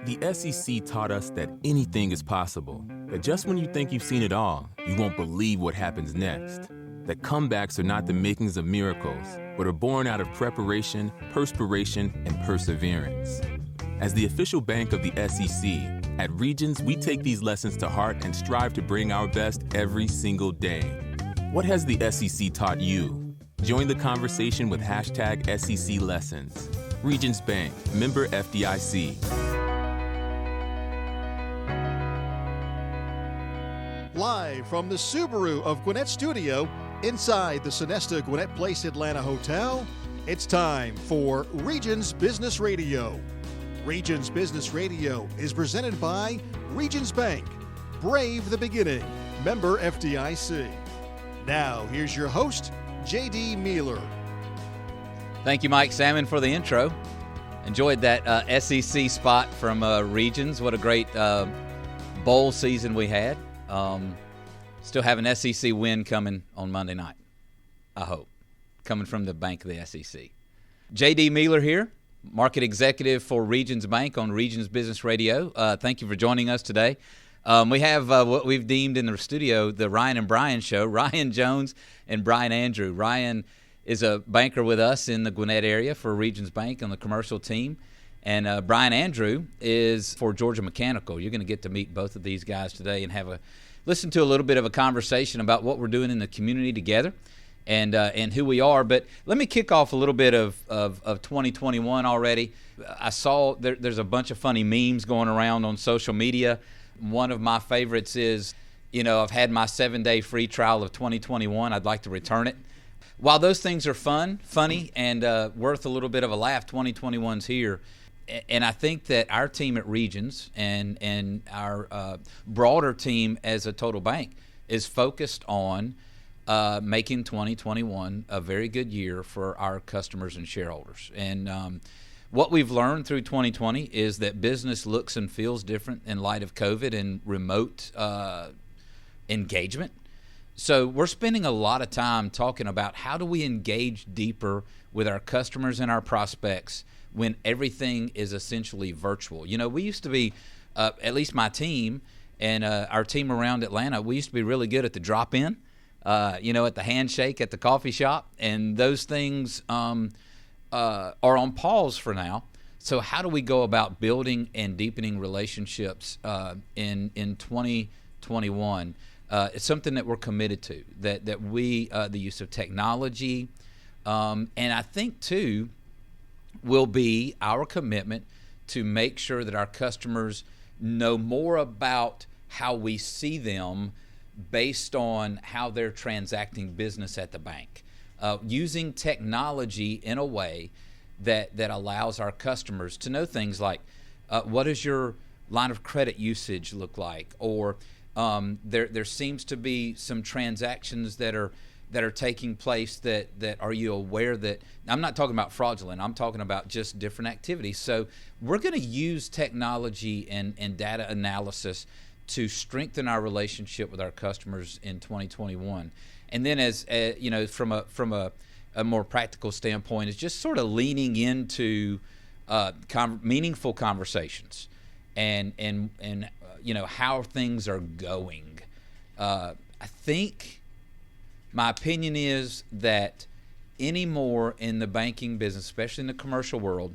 The SEC taught us that anything is possible, that just when you think you've seen it all, you won't believe what happens next, that comebacks are not the makings of miracles, but are born out of preparation, perspiration, and perseverance. As the official bank of the SEC, at Regions, we take these lessons to heart and strive to bring our best every single day. What has the SEC taught you? Join the conversation with hashtag SEC Lessons. Regions Bank, member FDIC. Live from the Subaru of Gwinnett studio, inside the Sonesta Gwinnett Place Atlanta Hotel, it's time for Regions Business Radio. Regions Business Radio is presented by Regions Bank. Brave the beginning. Member FDIC. Now, here's your host, J.D. Mealor. Thank you, Mike Salmon, for the intro. Enjoyed that SEC spot from Regions. What a great bowl season we had. Still have an SEC win coming on Monday night, I hope, coming from the bank of the SEC. J.D. Mealor here, market executive for Regions Bank on Regions Business Radio. Thank you for joining us today. We have what we've deemed in the studio the Ryan and Brian Show, Ryan Jones and Brian Andrew. Ryan is a banker with us in the Gwinnett area for Regions Bank on the commercial team. And Brian Andrew is for Georgia Mechanical. You're going to get to meet both of these guys today and listen to a little bit of a conversation about what we're doing in the community together and who we are. But let me kick off a little bit of 2021 already. I saw there's a bunch of funny memes going around on social media. One of my favorites is, I've had my 7-day free trial of 2021. I'd like to return it. While those things are funny, and worth a little bit of a laugh, 2021's here. And I think that our team at Regions and our broader team as a total bank is focused on making 2021 a very good year for our customers and shareholders. And what we've learned through 2020 is that business looks and feels different in light of COVID and remote engagement. So we're spending a lot of time talking about how do we engage deeper with our customers and our prospects when everything is essentially virtual. We used to be, at least my team and our team around Atlanta, we used to be really good at the drop-in, at the handshake at the coffee shop, and those things are on pause for now. So how do we go about building and deepening relationships in 2021? It's something that we're committed to, that we, the use of technology, and I think, too, will be our commitment to make sure that our customers know more about how we see them based on how they're transacting business at the bank. Using technology in a way that allows our customers to know things like, what does your line of credit usage look like? Or there seems to be some transactions that are taking place that are you aware that, I'm not talking about fraudulent, I'm talking about just different activities. So we're going to use technology and data analysis to strengthen our relationship with our customers in 2021. And then as from a more practical standpoint, is just sort of leaning into meaningful conversations and how things are going. I think my opinion is that anymore in the banking business, especially in the commercial world,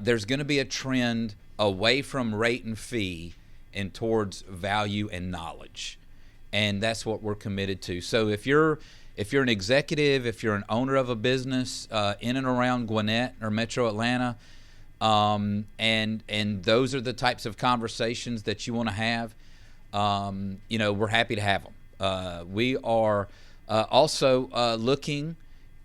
there's going to be a trend away from rate and fee and towards value and knowledge. And that's what we're committed to. So if you're an executive, if you're an owner of a business in and around Gwinnett or Metro Atlanta, and those are the types of conversations that you want to have, we're happy to have them. We are also looking,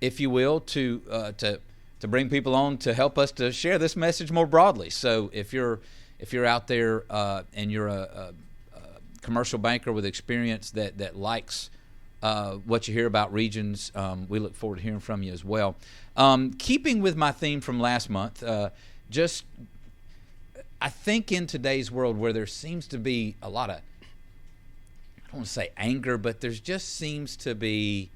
if you will, to bring people on to help us to share this message more broadly. So if you're out there and you're a commercial banker with experience that likes what you hear about Regions, we look forward to hearing from you as well. Keeping with my theme from last month, I think in today's world where there seems to be a lot of, I don't want to say anger, but there just seems to be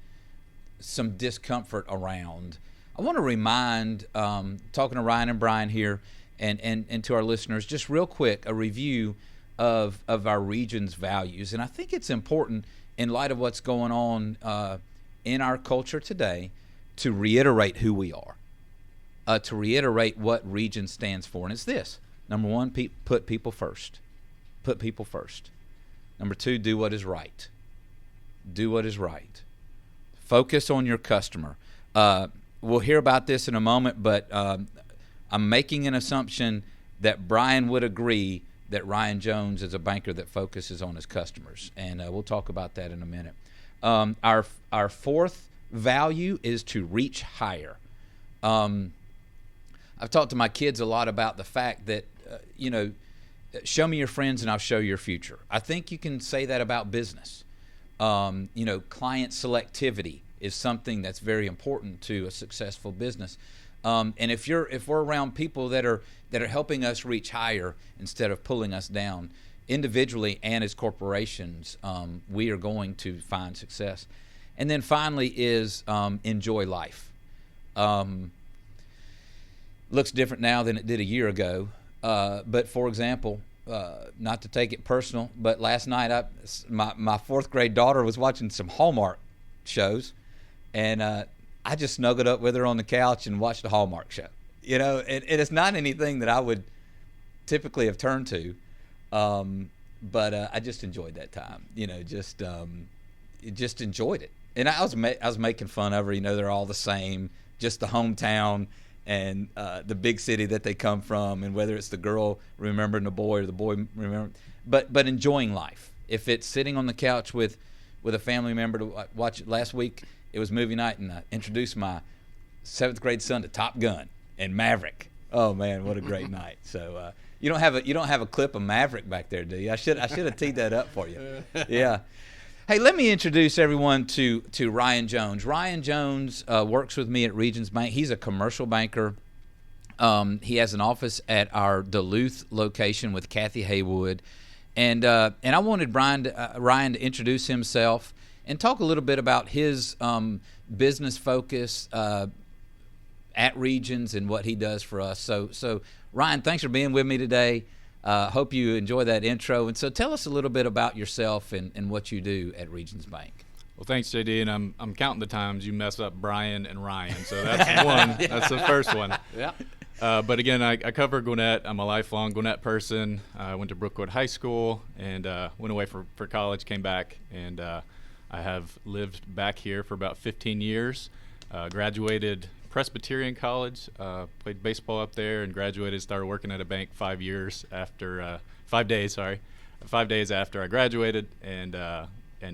some discomfort around. I want to remind, talking to Ryan and Brian here, and to our listeners, just real quick, a review of our region's values. And I think it's important in light of what's going on in our culture today to reiterate who we are, to reiterate what Regions stands for. And it's this. Number one, put people first. Put people first. Number two, do what is right. Do what is right. Focus on your customer. We'll hear about this in a moment, but I'm making an assumption that Brian would agree that Ryan Jones is a banker that focuses on his customers, and we'll talk about that in a minute. Our fourth value is to reach higher. I've talked to my kids a lot about the fact that, show me your friends and I'll show you your future. I think you can say that about business. Client selectivity is something that's very important to a successful business. And if we're around people that are helping us reach higher instead of pulling us down, individually and as corporations, we are going to find success. And then finally is enjoy life. Looks different now than it did a year ago. But for example, not to take it personal, but last night my fourth grade daughter was watching some Hallmark shows, and I just snuggled up with her on the couch and watched a Hallmark show. And it's not anything that I would typically have turned to, but I just enjoyed that time. Just enjoyed it. And I was making fun of her. They're all the same, just the hometown and the big city that they come from, and whether it's the girl remembering the boy or the boy remembering, but enjoying life. If it's sitting on the couch with a family member to watch it. Last week it was movie night, and I introduced my 7th grade son to Top Gun and Maverick. Oh man, what a great night! So you don't have a clip of Maverick back there, do you? I should have teed that up for you. Yeah. Hey, let me introduce everyone to Ryan Jones. Ryan Jones works with me at Regions Bank. He's a commercial banker. He has an office at our Duluth location with Kathy Haywood. And I wanted Ryan to introduce himself and talk a little bit about his business focus at Regions and what he does for us. So Ryan, thanks for being with me today. Hope you enjoy that intro. And so tell us a little bit about yourself and what you do at Regions Bank. Well, thanks, JD. And I'm counting the times you mess up Brian and Ryan. So that's one. Yeah. That's the first one. Yeah. But again, I cover Gwinnett. I'm a lifelong Gwinnett person. I went to Brookwood High School and went away for college, came back, and I have lived back here for about 15 years. Graduated Presbyterian College, played baseball up there, and graduated, started working at a bank 5 days after I graduated, and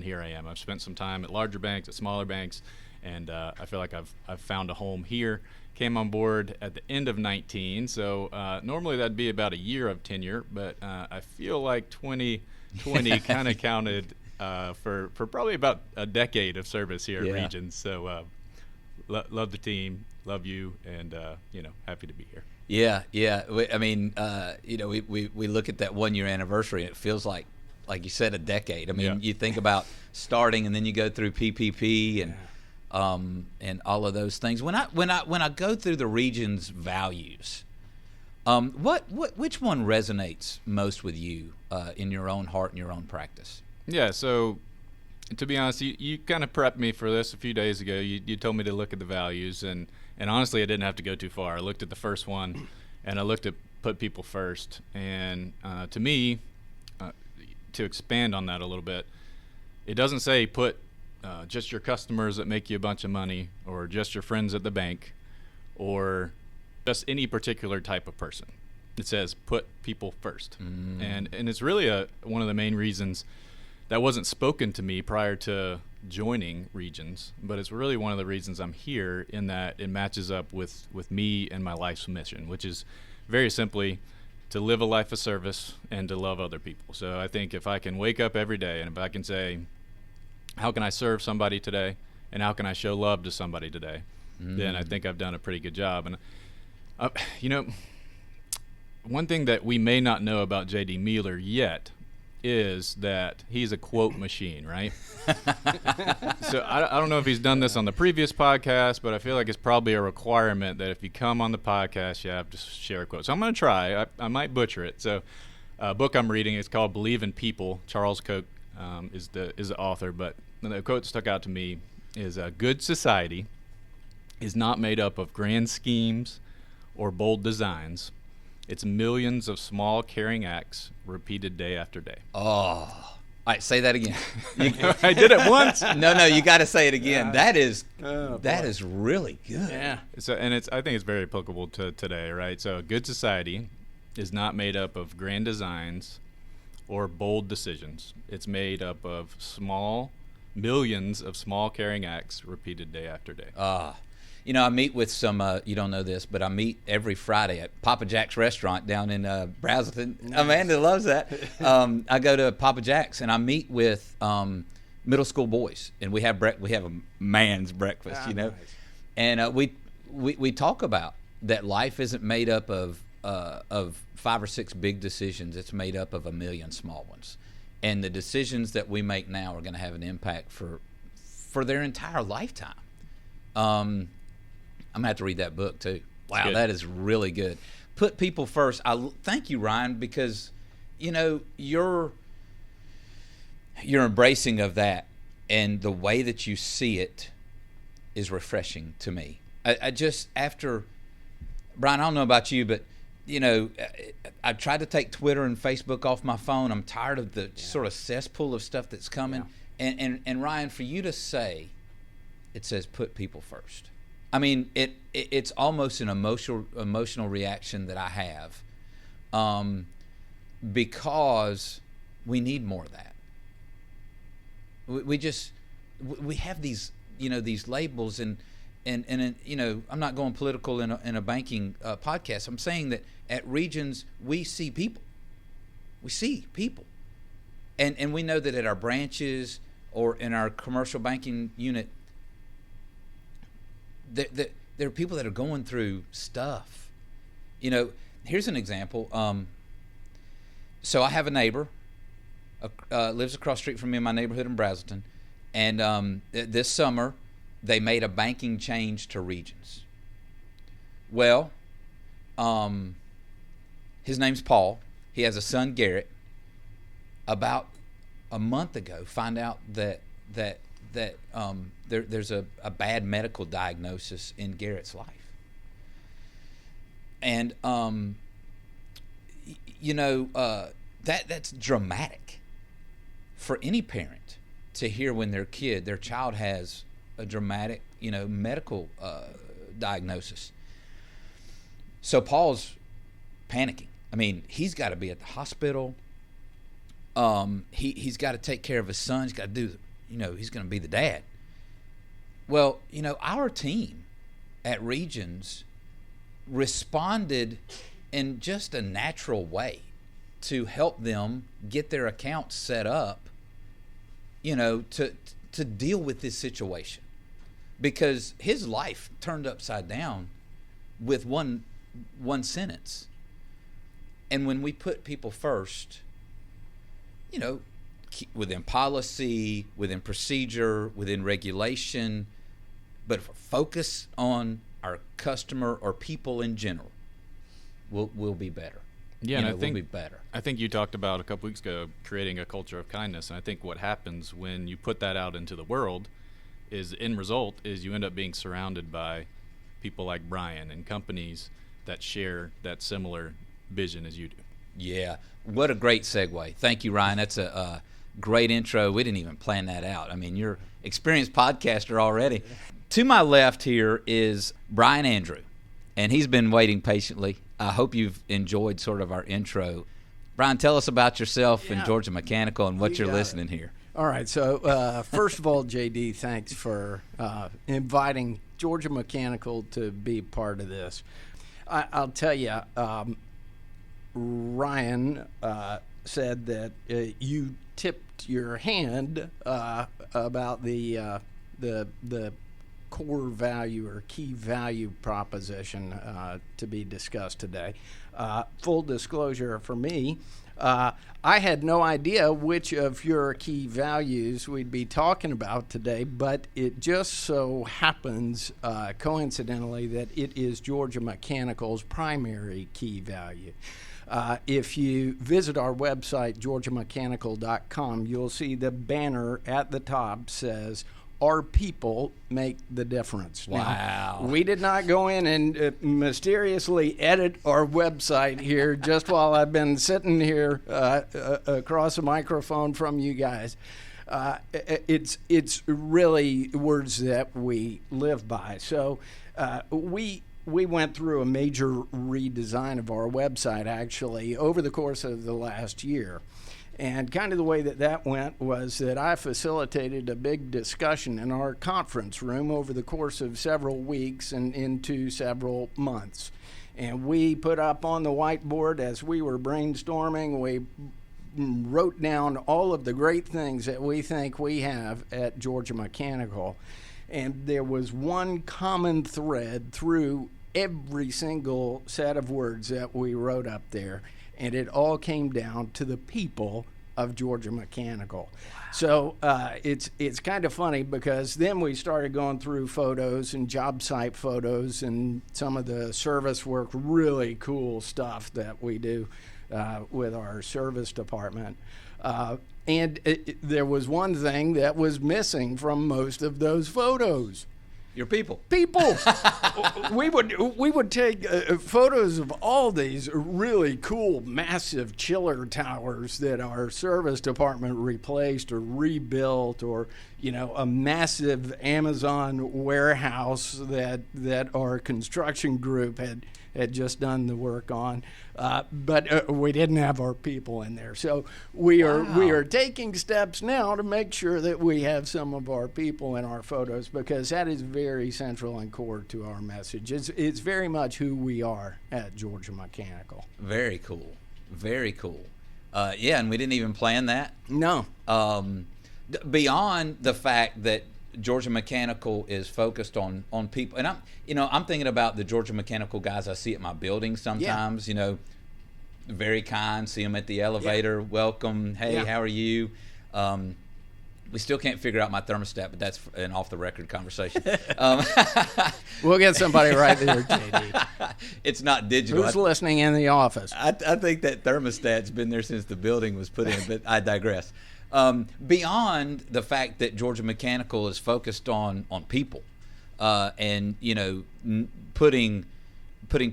here I am. I've spent some time at larger banks, at smaller banks, and I feel like I've found a home here. Came on board at the end of 19, so normally that'd be about a year of tenure, but I feel like 2020 kind of counted for probably about a decade of service here at Regions. So love the team, love you, and happy to be here. Yeah. We look at that 1 year anniversary, and it feels like you said, a decade. I mean, you think about starting, and then you go through PPP and all of those things. When I go through the Region's values, which one resonates most with you in your own heart and your own practice? Yeah. So, to be honest, you kind of prepped me for this a few days ago. You told me to look at the values, and honestly, I didn't have to go too far. I looked at the first one, and I looked at put people first. And to me, to expand on that a little bit, it doesn't say put just your customers that make you a bunch of money, or just your friends at the bank, or just any particular type of person. It says put people first. And it's really one of the main reasons that wasn't spoken to me prior to joining Regions, but it's really one of the reasons I'm here, in that it matches up with me and my life's mission, which is very simply to live a life of service and to love other people. So I think if I can wake up every day and if I can say, how can I serve somebody today, and how can I show love to somebody today, then I think I've done a pretty good job. And one thing that we may not know about J.D. Mealor yet is that he's a quote machine, right? So I don't know if he's done this on the previous podcast, but I feel like it's probably a requirement that if you come on the podcast, you have to share a quote. So I'm going to try. I might butcher it. So a book I'm reading is called Believe in People. Charles Koch is the author, but the quote that stuck out to me is a good society is not made up of grand schemes or bold designs. It's millions of small, caring acts repeated day after day. Oh. All right, say that again. I did it once. No, you got to say it again. That is really good. Yeah. So, and I think it's very applicable to today, right? So a good society is not made up of grand designs or bold decisions. It's made up of millions of small, caring acts repeated day after day. I meet with some, you don't know this, but I meet every Friday at Papa Jack's restaurant down in Brazelton. Nice. Amanda loves that. I go to Papa Jack's and I meet with middle school boys, and we have a man's breakfast, Nice. And we talk about that life isn't made up of 5 or 6 big decisions. It's made up of a million small ones, and the decisions that we make now are going to have an impact for their entire lifetime. I'm going to have to read that book, too. Wow, that is really good. Put people first. Thank you, Ryan, because, you're embracing of that, and the way that you see it is refreshing to me. I just, after, Brian, I don't know about you, but, I tried to take Twitter and Facebook off my phone. I'm tired of the sort of cesspool of stuff that's coming. Yeah. And Ryan, for you to say, it says put people first. I mean, it's almost an emotional reaction that I have, because we need more of that. We have these these labels and I'm not going political in a banking podcast. I'm saying that at Regions we see people, and we know that at our branches or in our commercial banking unit. There are people that are going through stuff. Here's an example. So I have a neighbor, lives across the street from me in my neighborhood in Brazelton, and this summer they made a banking change to Regions. Well, his name's Paul. He has a son, Garrett. About a month ago, find out that there's a bad medical diagnosis in Garrett's life. And, that's dramatic for any parent to hear when their child has a dramatic, medical diagnosis. So Paul's panicking. I mean, he's got to be at the hospital. He's got to take care of his son. He's got to do he's going to be the dad. Well, our team at Regions responded in just a natural way to help them get their accounts set up, to deal with this situation. Because his life turned upside down with one sentence. And when we put people first, within policy, within procedure, within regulation, but if we focus on our customer or people in general, we'll be better. Yeah, and I think we'll be better. I think you talked about a couple weeks ago creating a culture of kindness, and I think what happens when you put that out into the world is, end result, is you end up being surrounded by people like Brian and companies that share that similar vision as you do. Yeah, what a great segue. Thank you, Ryan. That's a great intro. We didn't even plan that out. I mean, you're experienced podcaster already. To my left here is Brian Andrew, and he's been waiting patiently. I hope you've enjoyed sort of our intro. Brian, tell us about yourself and Georgia Mechanical and what you're listening here. All right. So first of all, JD, thanks for inviting Georgia Mechanical to be part of this. I'll tell you, Ryan said that you tipped your hand about the core value or key value proposition to be discussed today. Full disclosure for me, I had no idea which of your key values we'd be talking about today, but it just so happens, coincidentally, that it is Georgia Mechanical's primary key value. If you visit our website, georgiamechanical.com, you'll see the banner at the top says, "Our people make the difference." Wow. Now, we did not go in and mysteriously edit our website here just while I've been sitting here across a microphone from you guys. It's really words that we live by. So we went through a major redesign of our website, actually, over the course of the last year. And kind of the way that went was that I facilitated a big discussion in our conference room over the course of several weeks and into several months. And we put up on the whiteboard as we were brainstorming, we wrote down all of the great things that we think we have at Georgia Mechanical. And there was one common thread through every single set of words that we wrote up there. And it all came down to the people of Georgia Mechanical. Wow. So it's kind of funny because then we started going through photos and job site photos and some of the service work, really cool stuff that we do with our service department. And there was one thing that was missing from most of those photos. Your people. People. we would take photos of all these really cool, massive chiller towers that our service department replaced or rebuilt, or a massive Amazon warehouse that our construction group had just done the work on, but we didn't have our people in there. So we are taking steps now to make sure that we have some of our people in our photos, because that is very central and core to our message. It's very much who we are at Georgia Mechanical. Very cool. Very cool. Yeah, and we didn't even plan that. No. Beyond the fact that Georgia Mechanical is focused on people, and I'm thinking about the Georgia Mechanical guys I see at my building sometimes. Yeah. Very kind. See them at the elevator. Yeah. Welcome. Hey, how are you? We still can't figure out my thermostat, but that's an off-the-record conversation. We'll get somebody right there, JD. It's not digital. Who's listening in the office? I think that thermostat's been there since the building was put in, but I digress. Beyond the fact that Georgia Mechanical is focused on people, and putting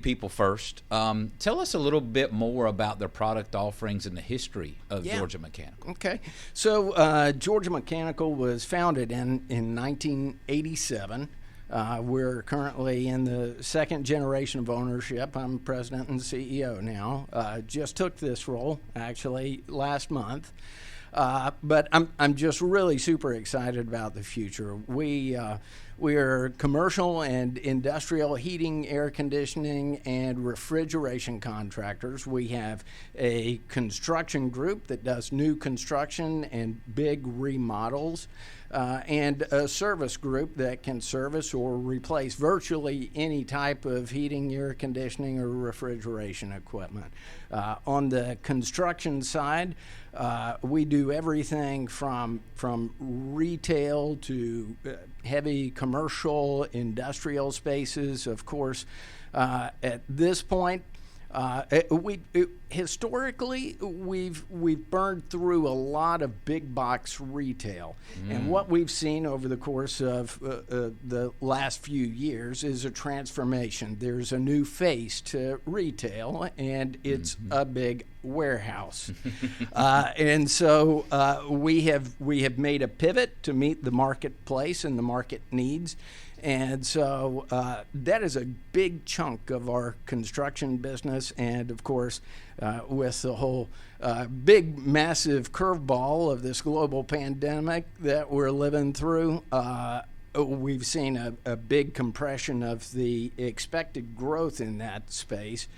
people first, tell us a little bit more about their product offerings and the history of Georgia Mechanical. Okay, so Georgia Mechanical was founded in 1987. We're currently in the second generation of ownership. I'm president and CEO now. Just took this role actually last month. But I'm just really super excited about the future. We are commercial and industrial heating, air conditioning, and refrigeration contractors. We have a construction group that does new construction and big remodels, and a service group that can service or replace virtually any type of heating, air conditioning, or refrigeration equipment. On the construction side, we do everything from retail to heavy commercial, industrial spaces. Of course, at this point, historically we've burned through a lot of big box retail, and what we've seen over the course of the last few years is a transformation. There's a new face to retail, and it's a big warehouse, and so we have made a pivot to meet the marketplace and the market needs. And so that is a big chunk of our construction business. And, of course, with the whole big, massive curveball of this global pandemic that we're living through, we've seen a big compression of the expected growth in that space.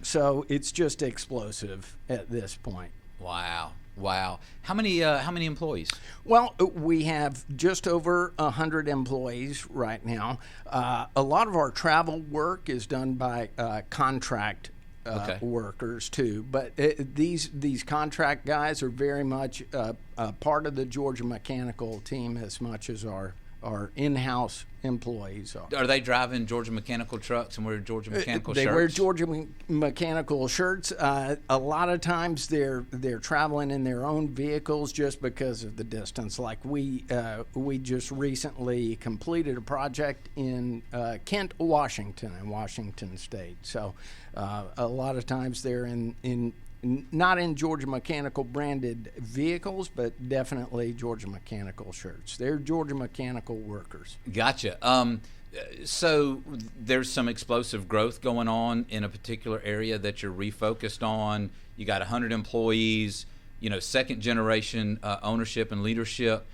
So it's just explosive at this point. Wow. Wow. How many employees? Well, we have just over 100 employees right now. A lot of our travel work is done by contract workers too, but these contract guys are very much part of the Georgia Mechanical team as much as our in-house employees are. Are they driving Georgia Mechanical trucks and wear Georgia Mechanical shirts? They wear Georgia Mechanical shirts. A lot of times they're traveling in their own vehicles just because of the distance. Like we just recently completed a project in Kent, Washington, in Washington State. So a lot of times they're not in Georgia Mechanical branded vehicles, but definitely Georgia Mechanical shirts. They're Georgia Mechanical workers. Gotcha. So there's some explosive growth going on in a particular area that you're refocused on. You got 100 employees, second generation ownership and leadership.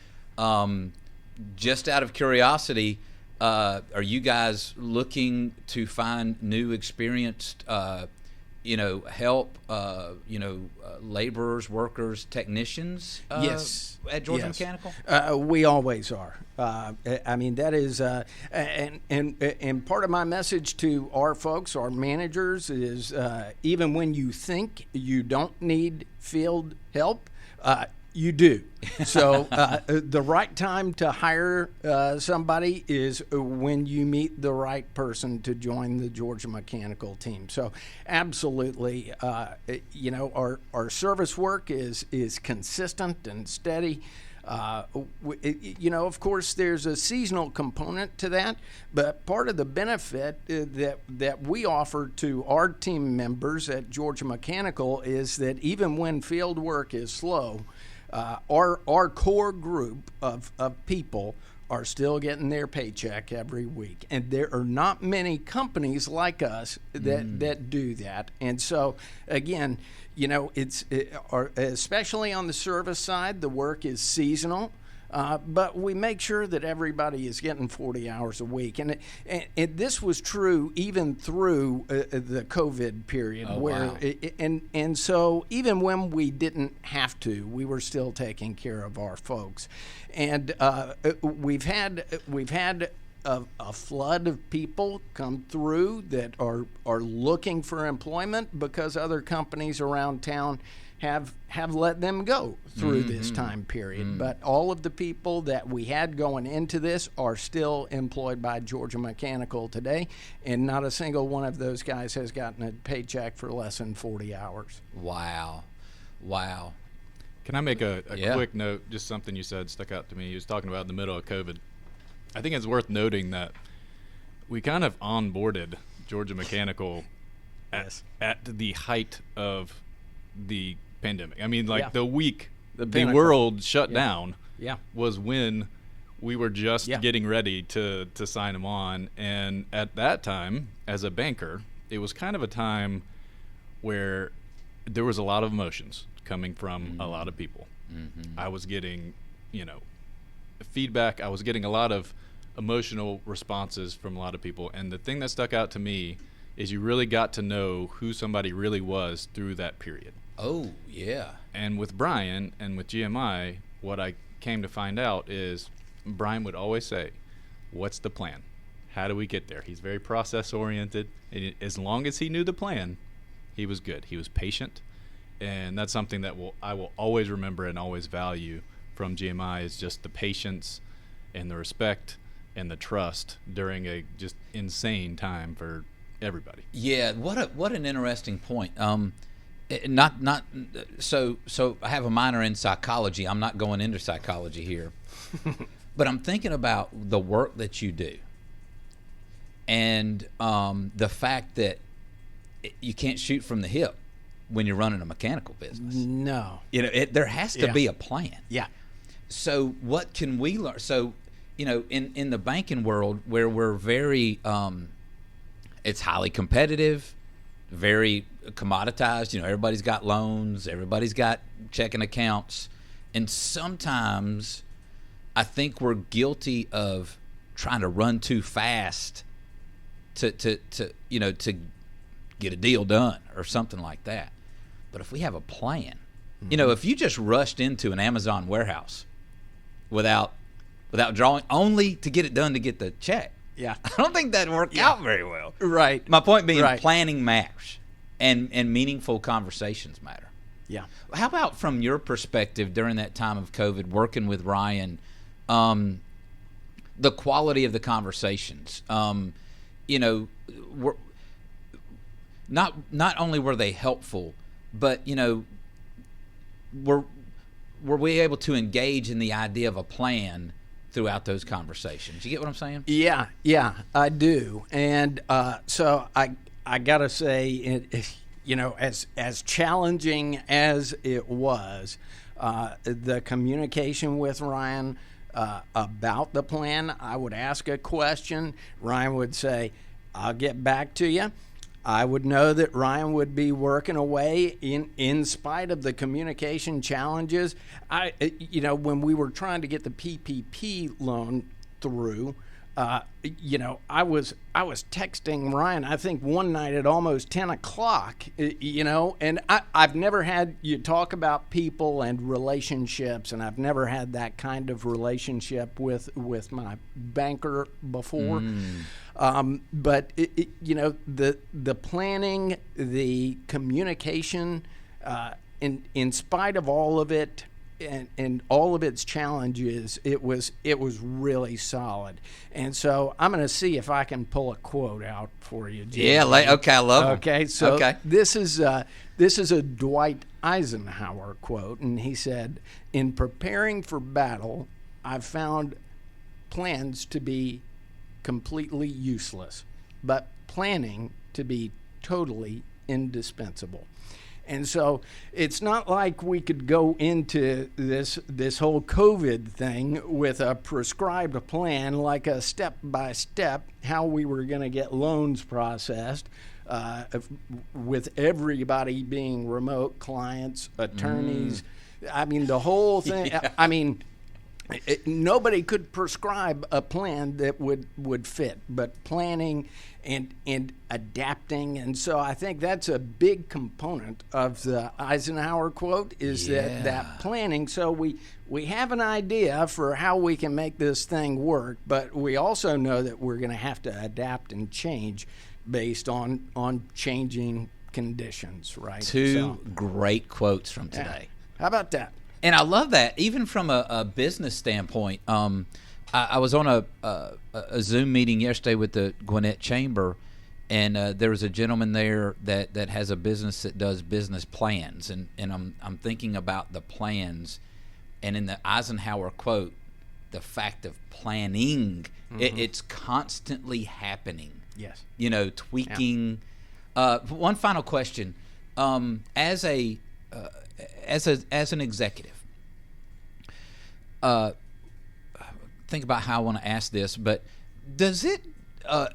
Just out of curiosity, are you guys looking to find new experienced help, laborers, workers, technicians? Yes. At Georgia Mechanical? We always are. I mean, that is, and part of my message to our folks, our managers, is even when you think you don't need field help, you do. So the right time to hire somebody is when you meet the right person to join the Georgia Mechanical team. So absolutely, our service work is consistent and steady. Of course, there's a seasonal component to that, but part of the benefit that we offer to our team members at Georgia Mechanical is that even when field work is slow, our core group of people are still getting their paycheck every week, and there are not many companies like us that do that. And so, again, especially on the service side, the work is seasonal. But we make sure that everybody is getting 40 hours a week. And this was true even through the COVID period. And so even when we didn't have to, we were still taking care of our folks. And we've had a flood of people come through that are looking for employment because other companies around town have let them go through this time period. But all of the people that we had going into this are still employed by Georgia Mechanical today, and not a single one of those guys has gotten a paycheck for less than 40 hours. Wow. Can I make a quick note? Just something you said stuck out to me. You was talking about in the middle of COVID. I think it's worth noting that we kind of onboarded Georgia Mechanical at the height of the pandemic. I mean, the week the world shut down was when we were just getting ready to sign them on. And at that time, as a banker, it was kind of a time where there was a lot of emotions coming from a lot of people. I was getting, feedback. I was getting a lot of emotional responses from a lot of people. And the thing that stuck out to me is you really got to know who somebody really was through that period. Oh, yeah. And with Brian and with GMI, what I came to find out is Brian would always say, what's the plan? How do we get there? He's very process-oriented. And as long as he knew the plan, he was good. He was patient. And that's something that I will always remember and always value from GMI is just the patience and the respect and the trust during a just insane time for everybody. Yeah, what an interesting point. So I have a minor in psychology. I'm not going into psychology here, but I'm thinking about the work that you do, and the fact that you can't shoot from the hip when you're running a mechanical business. No, there has to be a plan. Yeah. So what can we learn? So in the banking world where we're very, it's highly competitive, very commoditized. Everybody's got loans, everybody's got checking accounts, and sometimes I think we're guilty of trying to run too fast to get a deal done or something like that. But if we have a plan, You know, if you just rushed into an Amazon warehouse without drawing, only to get it done to get the check, Yeah. I don't think that'd work out very well. Right. My point being, Right. planning matters, and meaningful conversations matter. Yeah. How about from your perspective during that time of COVID, working with Ryan, the quality of the conversations? You know, not only were they helpful, but, you know, were we able to engage in the idea of a plan throughout those conversations? You get what I'm saying? Yeah, I do. And so I got to say, you know, as challenging as it was, the communication with Ryan about the plan, I would ask a question. Ryan would say, I'll get back to you. I would know that Ryan would be working away in spite of the communication challenges. You know, when we were trying to get the PPP loan through, you know, I was texting Ryan, I think one night at almost 10 o'clock, you know, and I've never had you talk about people and relationships, and I've never had that kind of relationship with my banker before. But, you know, the planning, the communication, in spite of all of it, and all of its challenges, it was really solid. And so I'm going to see if I can pull a quote out for you, Jim. Yeah, okay, I love them. Okay, so this is a Dwight Eisenhower quote, and he said, "In preparing for battle, I've found plans to be completely useless, but planning to be totally indispensable." And so it's not like we could go into this whole COVID thing with a prescribed plan, like a step-by-step, how we were going to get loans processed, with everybody being remote, clients, attorneys. I mean, the whole thing. Yeah. I mean, nobody could prescribe a plan that would fit, but planning and adapting. And so I think that's a big component of the Eisenhower quote, is that planning. So we have an idea for how we can make this thing work, but we also know that we're going to have to adapt and change based on changing conditions, right? Two great quotes from today. Yeah. How about that? And I love that, even from a business standpoint. I was on a Zoom meeting yesterday with the Gwinnett Chamber, and there was a gentleman there that has a business that does business plans, and I'm thinking about the plans, and in the Eisenhower quote, the fact of planning, it's constantly happening. Yes. You know, tweaking. Yeah. One final question: as an executive, think about how I want to ask this, but does it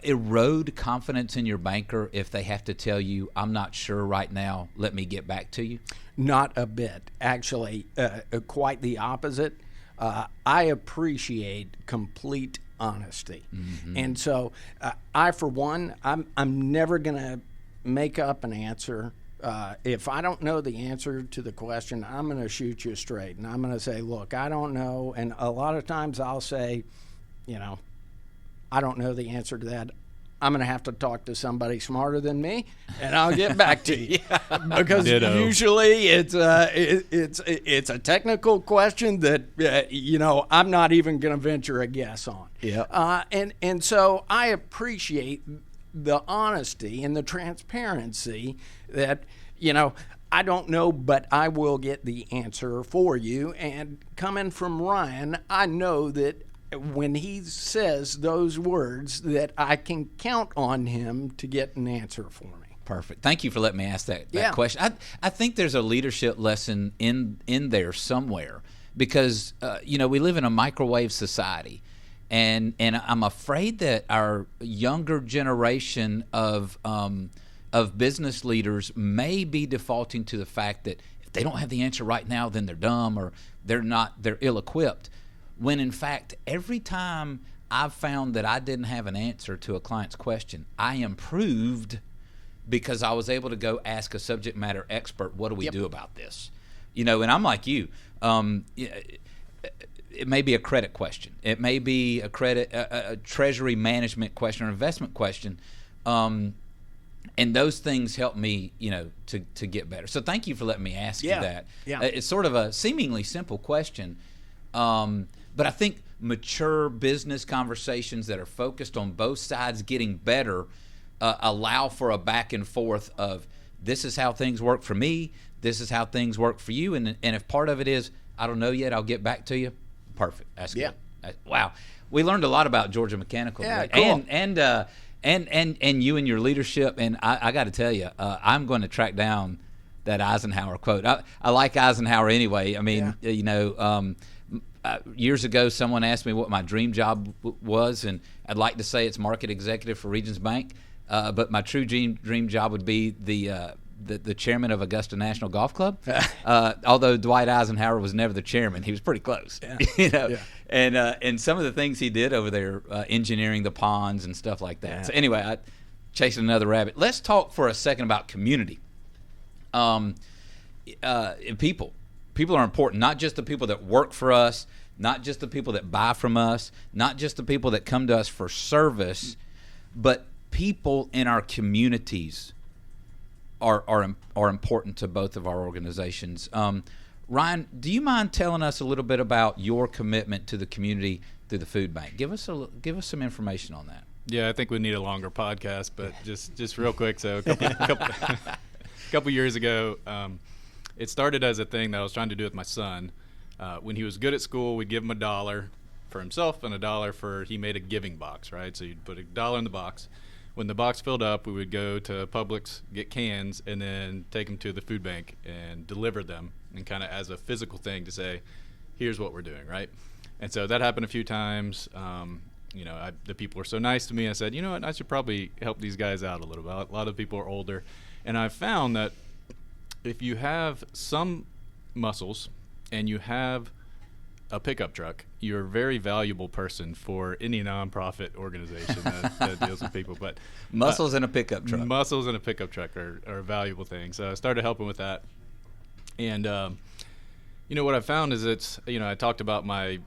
erode confidence in your banker if they have to tell you, "I'm not sure right now, let me get back to you"? Not a bit. Actually, quite the opposite. I appreciate complete honesty. And so I, for one, I'm never going to make up an answer. If I don't know the answer to the question, I'm going to shoot you straight, and I'm going to say, look, I don't know. And a lot of times I'll say, you know, I don't know the answer to that. I'm going to have to talk to somebody smarter than me, and I'll get back to you. Because usually it's a technical question that you know, I'm not even going to venture a guess on. Yeah. And so I appreciate the honesty and the transparency that, you know, I don't know, but I will get the answer for you. And coming from Ryan, I know that when he says those words, that I can count on him to get an answer for me. Perfect. Thank you for letting me ask that question. I think there's a leadership lesson in there somewhere, because you know, we live in a microwave society, and I'm afraid that our younger generation of business leaders may be defaulting to the fact that if they don't have the answer right now, then they're dumb, or they're ill-equipped. When in fact, every time I've found that I didn't have an answer to a client's question, I improved because I was able to go ask a subject matter expert, what do we do about this? And I'm like you. It may be a credit question. It may be a treasury management question or investment question. And those things help me, to get better. So thank you for letting me ask you that. Yeah. It's sort of a seemingly simple question, but I think mature business conversations that are focused on both sides getting better allow for a back and forth of, this is how things work for me, this is how things work for you, and if part of it is, I don't know yet, I'll get back to you, perfect. That's good. Wow. We learned a lot about Georgia Mechanical today. Cool. And you and your leadership, and I got to tell you, I'm going to track down that Eisenhower quote. I like Eisenhower anyway. I mean, years ago, someone asked me what my dream job was, and I'd like to say it's market executive for Regions Bank, but my true dream job would be the chairman of Augusta National Golf Club. Although Dwight Eisenhower was never the chairman, he was pretty close. And some of the things he did over there, engineering the ponds and stuff like that. Yeah. So anyway, I chased another rabbit. Let's talk for a second about community. People are important. Not just the people that work for us, not just the people that buy from us, not just the people that come to us for service, but people in our communities are important to both of our organizations. Ryan, do you mind telling us a little bit about your commitment to the community through the food bank? Give us some information on that. Yeah, I think we need a longer podcast, but just real quick. So a couple years ago, it started as a thing that I was trying to do with my son. When he was good at school, we'd give him $1 for himself and $1 he made a giving box, right? So you'd put $1 in the box. When the box filled up, we would go to Publix, get cans, and then take them to the food bank and deliver them, and kind of as a physical thing to say, here's what we're doing, right? And so that happened a few times. The people were so nice to me. I said, you know what, I should probably help these guys out a little bit. A lot of people are older. And I found that if you have some muscles and you have a pickup truck, you're a very valuable person for any nonprofit organization that deals with people. But muscles in a pickup truck. Muscles in a pickup truck are a valuable thing. So I started helping with that. And what I found is I talked about my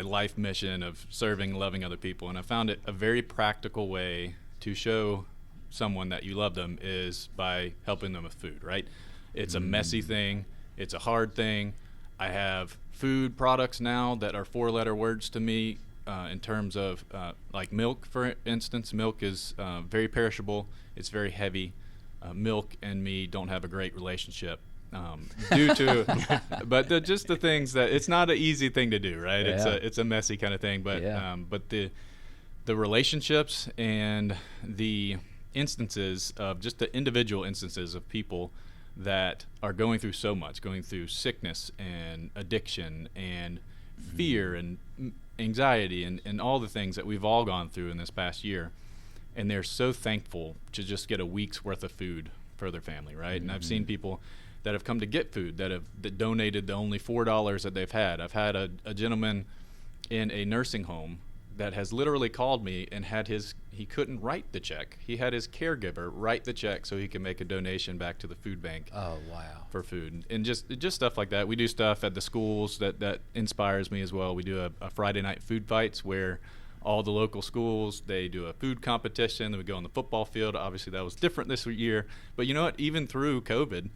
life mission of serving, loving other people, and I found it a very practical way to show someone that you love them is by helping them with food, right? It's a messy thing. It's a hard thing. I have food products now that are 4-letter words to me in terms of like milk, for instance. Milk is very perishable. It's very heavy. Milk and me don't have a great relationship due to, but just the things that it's not an easy thing to do, right? Yeah. It's a messy kind of thing, but the relationships and the instances of just the individual instances of people that are going through so much, going through sickness and addiction and fear and anxiety and all the things that we've all gone through in this past year. And they're so thankful to just get a week's worth of food for their family, right? And I've seen people that have come to get food that donated the only $4 that they've had. I've had a gentleman in a nursing home that has literally called me and he couldn't write the check. He had his caregiver write the check so he can make a donation back to the food bank. Oh, wow. For food. And just stuff like that. We do stuff at the schools that inspires me as well. We do a Friday night food fights where all the local schools, they do a food competition. Then we go on the football field. Obviously, that was different this year. But you know what? Even through COVID,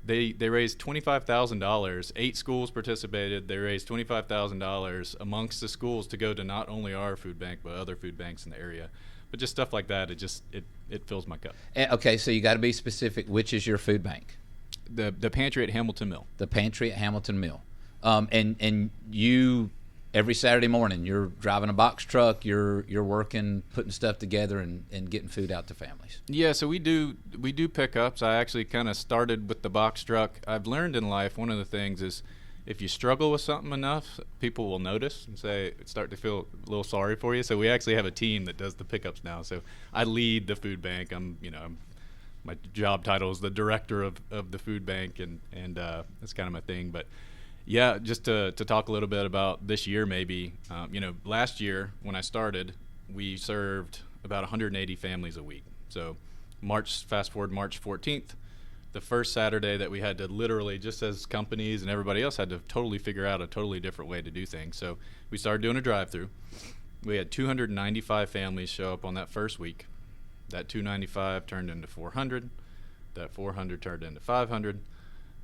they raised $25,000. 8 schools participated. They raised $25,000 amongst the schools to go to not only our food bank but other food banks in the area. But just stuff like that, it fills my cup. Okay, so you got to be specific. Which is your food bank? The pantry at Hamilton Mill. The pantry at Hamilton Mill. And you every Saturday morning you're driving a box truck. You're working, putting stuff together, and getting food out to families. Yeah, so we do pickups. I actually kind of started with the box truck. I've learned in life one of the things is if you struggle with something enough, people will notice and start to feel a little sorry for you. So we actually have a team that does the pickups now. So I lead the food bank. My job title is the director of the food bank, and that's kind of my thing. But yeah, just to talk a little bit about this year, maybe. Last year when I started, we served about 180 families a week. So fast forward March 14th, the first Saturday that we had to literally, just as companies and everybody else, had to totally figure out a totally different way to do things. So we started doing a drive-through. We had 295 families show up on that first week. That 295 turned into 400. That 400 turned into 500.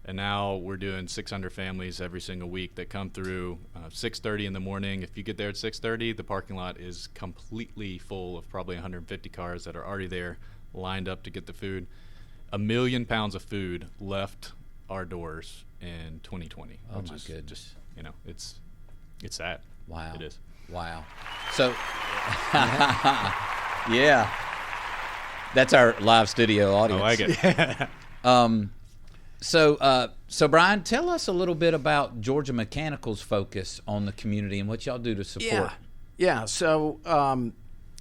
And now we're doing 600 families every single week that come through 6:30 in the morning. If you get there at 6:30, the parking lot is completely full of probably 150 cars that are already there, lined up to get the food. 1 million pounds of food left our doors in 2020. Oh, which my is goodness. just, it's sad. Wow. It is. Wow. So, yeah. That's our live studio audience. I like it. So Brian, tell us a little bit about Georgia Mechanical's focus on the community and what y'all do to support. Yeah. So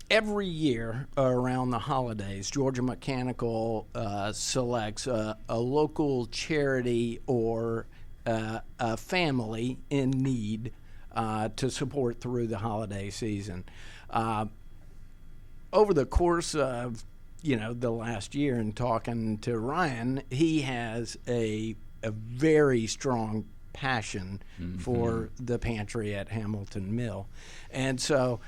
every year around the holidays, Georgia Mechanical selects a local charity or a family in need to support through the holiday season. Over the course of the last year, and talking to Ryan, he has a very strong passion for the pantry at Hamilton Mill. And so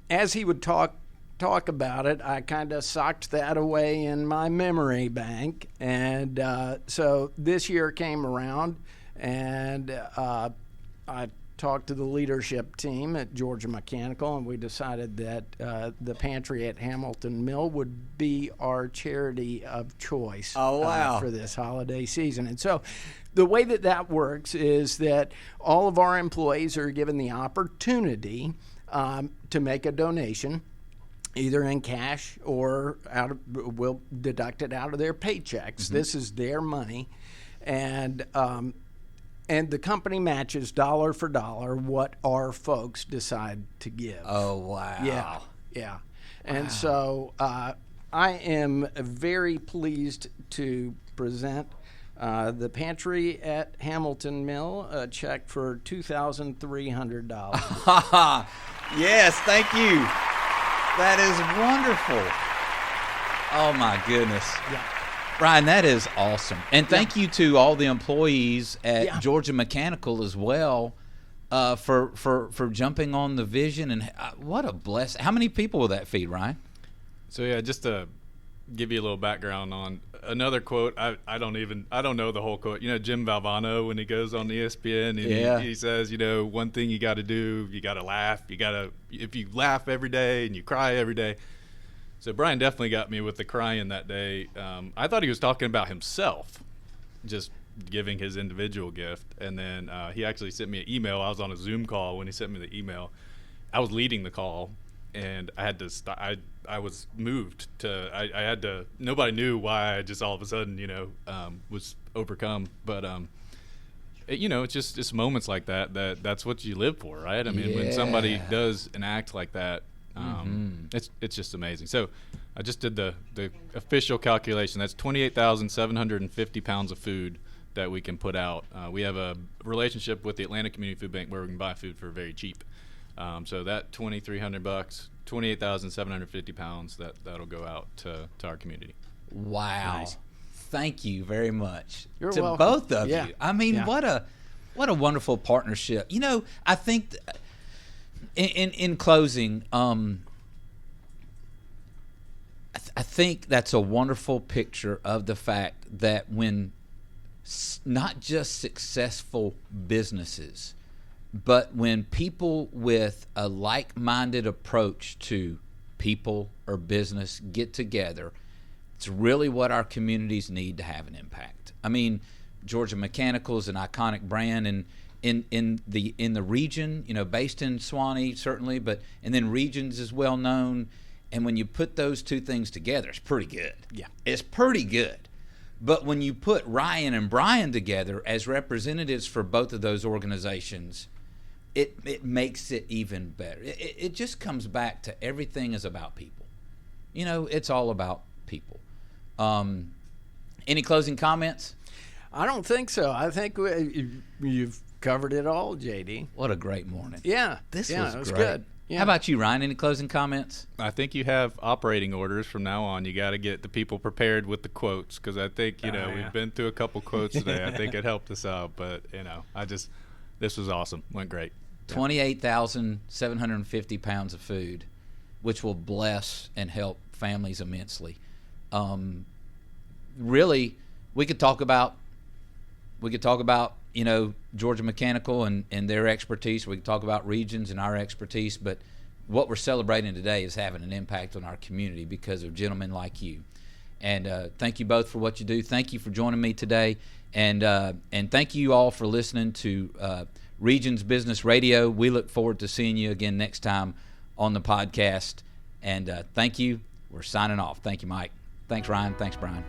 as he would talk about it, I kind of socked that away in my memory bank. And so this year came around, and I talked to the leadership team at Georgia Mechanical, and we decided that the pantry at Hamilton Mill would be our charity of choice for this holiday season. And so the way that works is that all of our employees are given the opportunity to make a donation, either in cash or we'll deduct it out of their paychecks. Mm-hmm. This is their money. And the company matches dollar for dollar what our folks decide to give. Oh, wow. Yeah. And so I am very pleased to present the pantry at Hamilton Mill a check for $2,300. Yes, thank you. That is wonderful. Oh, my goodness. Yeah. Brian, that is awesome. And thank you to all the employees at Georgia Mechanical as well for jumping on the vision. And what a blessing. How many people will that feed, Ryan? So, just to give you a little background on another quote, I don't know the whole quote. Jim Valvano, when he goes on ESPN, and he says, one thing you got to do, you got to laugh. If you laugh every day and you cry every day. So Brian definitely got me with the crying that day. I thought he was talking about himself, just giving his individual gift. And then he actually sent me an email. I was on a Zoom call when he sent me the email. I was leading the call, and I had to stop. I was moved to. I had to. Nobody knew why I just all of a sudden, was overcome. But it's moments like that's what you live for, right? I mean, when somebody does an act like that. It's just amazing. So I just did the official calculation. That's 28,750 pounds of food that we can put out. We have a relationship with the Atlanta Community Food Bank where we can buy food for very cheap. So that $2,300, 28,750 pounds that'll go out to our community. Wow! Nice. Thank you very much You're to welcome. both of you. I mean, what a wonderful partnership. I think. In closing, I think that's a wonderful picture of the fact that when not just successful businesses, but when people with a like-minded approach to people or business get together, it's really what our communities need to have an impact. I mean, Georgia Mechanical is an iconic brand, and in the region, based in Suwanee certainly, and then Regions is well known. And when you put those two things together, it's pretty good. Yeah, it's pretty good. But when you put Ryan and Brian together as representatives for both of those organizations, it makes it even better. It just comes back to everything is about people. It's all about people. Any closing comments? I don't think so. I think you've covered it all, JD. What a great morning. Yeah. This it was was great. good. Yeah. How about you, Ryan? Any closing comments? I think you have operating orders from now on. You got to get the people prepared with the quotes, because I think, we've been through a couple quotes today. I think it helped us out, but, this was awesome. Went great. 28,750 pounds of food, which will bless and help families immensely. Really, we could talk about Georgia Mechanical and their expertise. We could talk about Regions and our expertise, but what we're celebrating today is having an impact on our community because of gentlemen like you. And thank you both for what you do. Thank you for joining me today, and thank you all for listening to Regions Business Radio. We look forward to seeing you again next time on the podcast. And thank you. We're signing off. Thank you, Mike. Thanks, Ryan. Thanks, Brian.